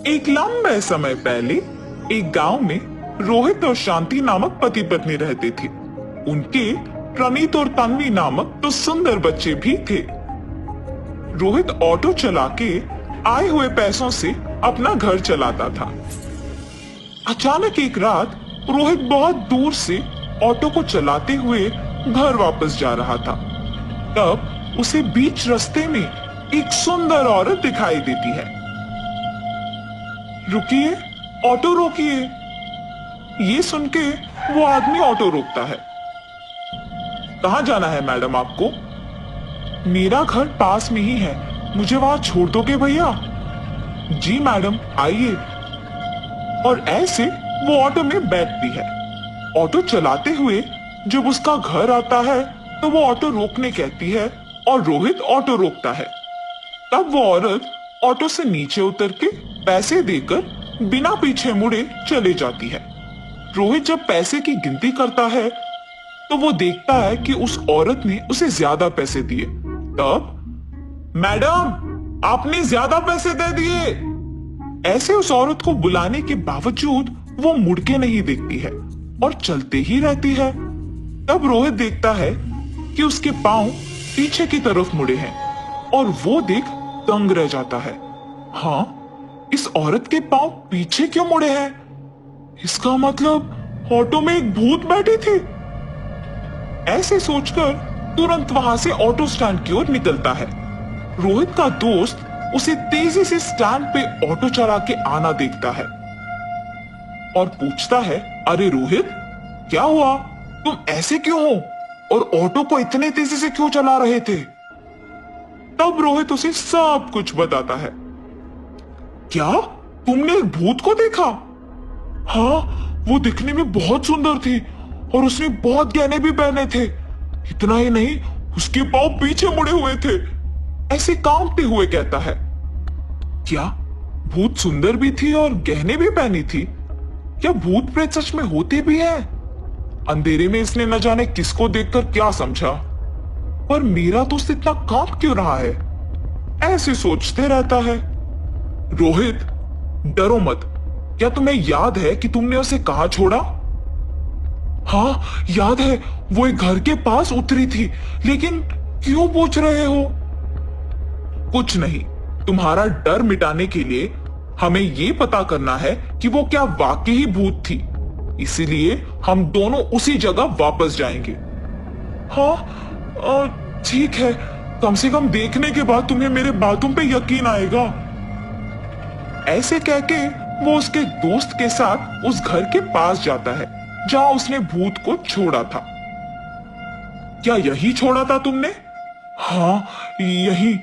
एक लंबे समय पहले एक गांव में रोहित और शांति नामक पति पत्नी रहते थे। उनके प्रणीत और तन्वी नामक तो सुंदर बच्चे भी थे। रोहित ऑटो चला के आए हुए पैसों से अपना घर चलाता था। अचानक एक रात रोहित बहुत दूर से ऑटो को चलाते हुए घर वापस जा रहा था। तब उसे बीच रास्ते में एक सुंदर औरत दिखाई देती है। रुकिए, ऑटो रोकिए। ये सुन के वो आदमी ऑटो रोकता है। कहाँ जाना है मैडम आपको? मेरा घर पास में ही है, मुझे वहां छोड़ दोगे भैया? जी मैडम, आइए। और ऐसे वो ऑटो में बैठती है। ऑटो चलाते हुए जब उसका घर आता है तो वो ऑटो रोकने कहती है और रोहित ऑटो रोकता है। तब वो औरत ऑटो से नीचे उतर के पैसे देकर बिना पीछे मुड़े चले जाती है। रोहित जब पैसे की गिनती करता है तो वो देखता है कि उस औरत ने उसे ज्यादा पैसे दिए। तब मैडम, आपने ज्यादा पैसे दे दिए। ऐसे उस औरत को बुलाने के बावजूद वो मुड़ के नहीं देखती है और चलते ही रहती है। तब रोहित देखता है कि उसके पांव पीछे की तरफ मुड़े हैं और वो देख दंग रह जाता है। हाँ, इस औरत के पांव पीछे क्यों मुड़े हैं? इसका मतलब ऑटो में एक भूत बैठी थी। ऐसे सोचकर तुरंत वहां से ऑटो स्टैंड की ओर निकलता है। रोहित का दोस्त उसे तेजी से स्टैंड पे ऑटो चला के आना देखता है और पूछता है, अरे रोहित, क्या हुआ? तुम ऐसे क्यों हो और ऑटो को इतने तेजी से क्यों चला रहे थे? तब रोहित उसे सब कुछ बताता है। क्या तुमने एक भूत को देखा? हाँ, वो दिखने में बहुत सुंदर थी और उसने बहुत गहने भी पहने थे। इतना ही नहीं, उसके पांव पीछे मुड़े हुए थे। ऐसे कांपते हुए कहता है। क्या भूत सुंदर भी थी और गहने भी पहनी थी? क्या भूत प्रेत सच में होते भी हैं? अंधेरे में इसने न जाने किसको देखकर क्या समझा, पर मेरा दोस्त इतना कांप क्यों रहा है? ऐसे सोचते रहता है। रोहित, डरो मत। क्या तुम्हें याद है कि तुमने उसे कहां छोड़ा? हाँ, याद है। वो एक घर के पास उतरी थी, लेकिन क्यों पूछ रहे हो? कुछ नहीं, तुम्हारा डर मिटाने के लिए हमें ये पता करना है कि वो क्या वाकई ही भूत थी। इसीलिए हम दोनों उसी जगह वापस जाएंगे। हाँ, ठीक है। कम से कम देखने के बाद तुम्हें मेरे बातों पे यकीन आएगा। ऐसे कह के वो उसके दोस्त के साथ उस घर के पास जाता है जहां उसने भूत को छोड़ा था। क्या यही छोड़ा था तुमने? हाँ, यही।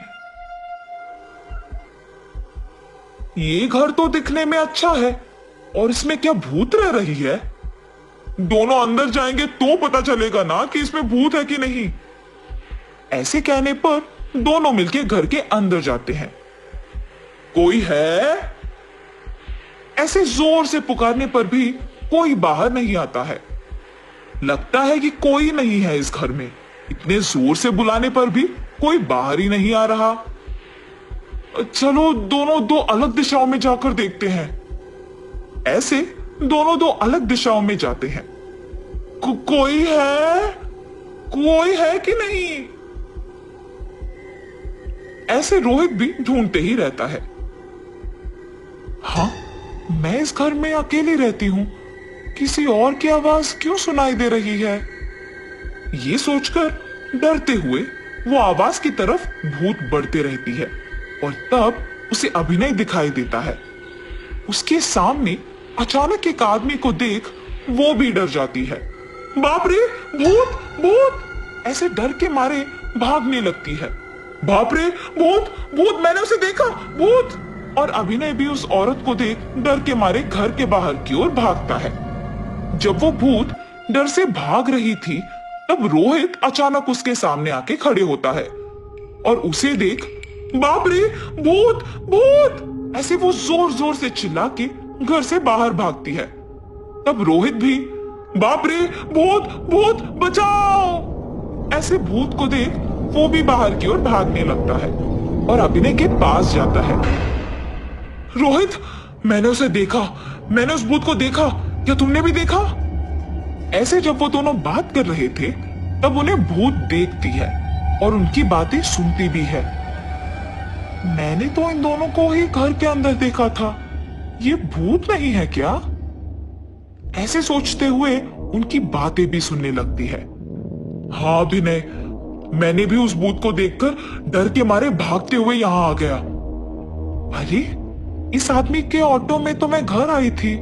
ये घर तो दिखने में अच्छा है और इसमें क्या भूत रह रही है? दोनों अंदर जाएंगे तो पता चलेगा ना कि इसमें भूत है कि नहीं। ऐसे कहने पर दोनों मिलके घर के अंदर जाते हैं। कोई है? ऐसे जोर से पुकारने पर भी कोई बाहर नहीं आता है। लगता है कि कोई नहीं है इस घर में। इतने जोर से बुलाने पर भी कोई बाहर ही नहीं आ रहा। चलो दोनों दो अलग दिशाओं में जाकर देखते हैं। ऐसे दोनों दो अलग दिशाओं में जाते हैं। कोई है? कोई है कि नहीं? ऐसे रोहित भी ढूंढते ही रहता है। हाँ, मैं इस घर में अकेली रहती हूं, किसी और की आवाज क्यों सुनाई दे रही है? ये सोचकर डरते हुए वो आवाज की तरफ भूत बढ़ते रहती है और तब उसे अभिनय दिखाई देता है। उसके सामने अचानक एक आदमी को देख वो भी डर जाती है। बाप रे, भूत भूत! ऐसे डर के मारे भागने लगती है। बाप रे, भूत भूत! मैंने उसे देखा, भूत! और अभिनय भी उस औरत को देख डर के मारे घर के बाहर की ओर भागता है। जब वो भूत डर से भाग रही थी तब रोहित अचानक उसके सामने आके खड़े होता है और उसे देख, बाप रे, भूत भूत! ऐसे वो जोर जोर से चिल्ला के घर से बाहर भागती है। तब रोहित भी, बाप रे, भूत भूत, बचाओ! ऐसे भूत को देख वो भी बाहर की ओर भागने लगता है और अभिनय के पास जाता है। रोहित, मैंने उसे देखा, मैंने उस भूत को देखा। क्या तुमने भी देखा? ऐसे जब वो दोनों बात कर रहे थे तब उन्हें भूत देखती है और उनकी बातें सुनती भी है। मैंने तो इन दोनों को ही घर के अंदर देखा था, ये भूत नहीं है क्या? ऐसे सोचते हुए उनकी बातें भी सुनने लगती है। हाँ विनय, मैंने भी उस भूत को देखकर डर के मारे भागते हुए यहाँ आ गया। अरे, इस आदमी के ऑटो में तो मैं घर आई थी,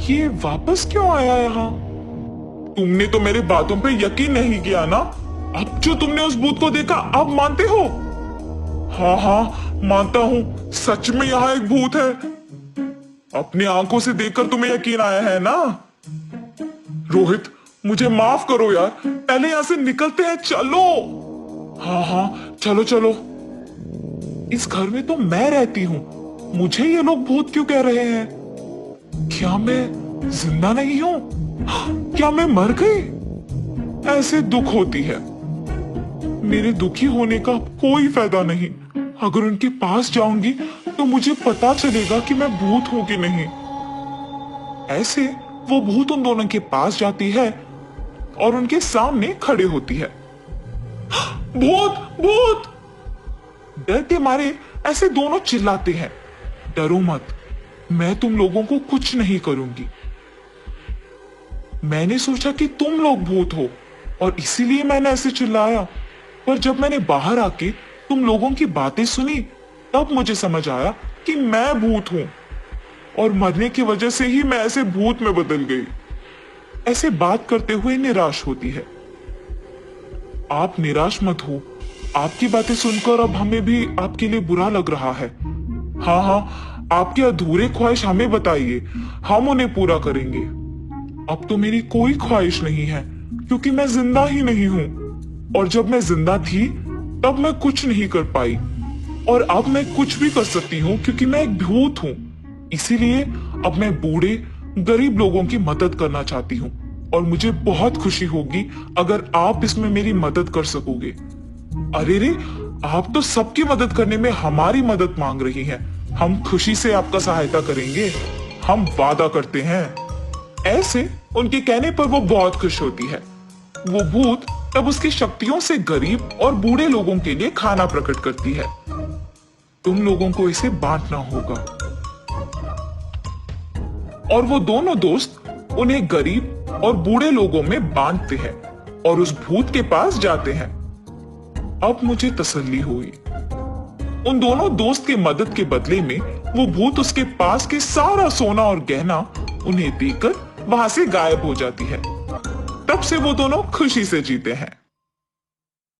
ये वापस क्यों आया यहाँ? तुमने तो मेरी बातों पे यकीन नहीं किया ना? अब जो तुमने उस भूत को देखा अब मानते हो? हाँ हाँ मानता हूँ, सच में यहाँ एक भूत है। अपनी आंखों से देखकर तुम्हें यकीन आया है ना? रोहित, मुझे माफ करो यार, पहले यहाँ से निकलते हैं, चलो। हाँ हाँ चलो चलो। इस घर में तो मैं रहती हूँ, मुझे ये लोग भूत क्यों कह रहे हैं? क्या मैं जिंदा नहीं हूँ? क्या मैं मर गई? ऐसे दुख होती है। मेरे दुखी होने का कोई फायदा नहीं। अगर उनके पास जाऊंगी तो मुझे पता चलेगा कि मैं भूत हूं कि नहीं। ऐसे वो भूत उन दोनों के पास जाती है और उनके सामने खड़े होती है। भूत भूत! डर के मारे ऐसे दोनों चिल्लाते हैं। डरो मत, मैं तुम लोगों को कुछ नहीं करूंगी। मैंने सोचा कि तुम लोग भूत हो और इसीलिए मैंने ऐसे चिल्लाया, पर जब मैंने बाहर आके तुम लोगों की बातें सुनी तब मुझे समझ आया कि मैं भूत हूं और मरने की वजह से ही मैं ऐसे भूत में बदल गई। ऐसे बात करते हुए निराश होती है। आप निराश मत हो, आपकी बातें सुनकर अब हमें भी आपके लिए बुरा लग रहा है। हाँ हाँ, आपके अधूरे ख्वाहिश हमें बताइए, हम उन्हें पूरा करेंगे। अब तो मेरी कोई ख्वाहिश नहीं है क्योंकि मैं जिंदा ही नहीं हूँ, और जब मैं जिंदा थी तब मैं कुछ नहीं कर पाई, और अब मैं कुछ भी कर सकती हूँ क्योंकि मैं एक भूत हूँ। इसीलिए अब मैं बूढ़े गरीब लोगों की मदद करना चाहती हूँ और मुझे बहुत खुशी होगी अगर आप इसमें मेरी मदद कर सकोगे। अरे रे, आप तो सबकी मदद करने में हमारी मदद मांग रही हैं। हम खुशी से आपका सहायता करेंगे, हम वादा करते हैं। ऐसे उनके कहने पर वो बहुत खुश होती है। वो भूत तब उसकी शक्तियों से गरीब और बूढ़े लोगों के लिए खाना प्रकट करती है। तुम लोगों को इसे बांटना होगा। और वो दोनों दोस्त उन्हें गरीब और बूढ़े लोगों में बांटते हैं और उस भूत के पास जाते हैं। अब मुझे तसल्ली हुई। उन दोनों दोस्त के मदद के बदले में वो भूत उसके पास के सारा सोना और गहना उन्हें देकर वहां से गायब हो जाती है। तब से वो दोनों खुशी से जीते हैं।